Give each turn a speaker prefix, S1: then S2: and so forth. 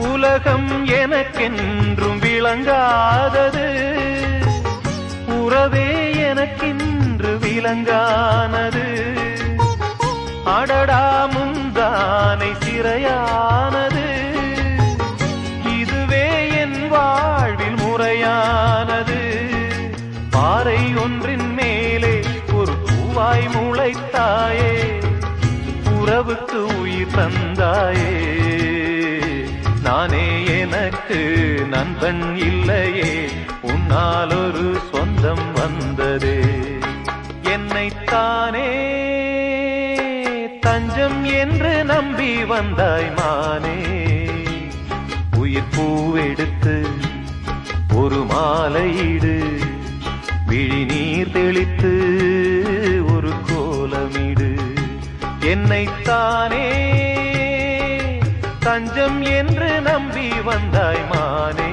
S1: உலகம் எனக்கென்றும் விளங்காதது, உறவே எனக்கென்று விளங்கானது. அடடா முந்தானை சிறையானது, இதுவே என் வாழ்வில் முறையானது. பாறை ஒன்றின் மேலே ஒரு பூவாய் முளைத்தாயே, உறவுக்கு உயிர் தந்தாயே. நானே எனக்கு நண்பன் இல்லையே, உன்னால் ஒரு சொந்தம் வந்ததே. என்னைத்தானே தஞ்சம் என்று நம்பி வந்தாய் மானே. உயிர் பூவெடுத்து ஒரு மாலையிடு, விழி நீர் தெளித்து ஒரு கோலமிடு. என்னைத்தானே தஞ்சம் என்று நம்பி வந்தாய் மானே.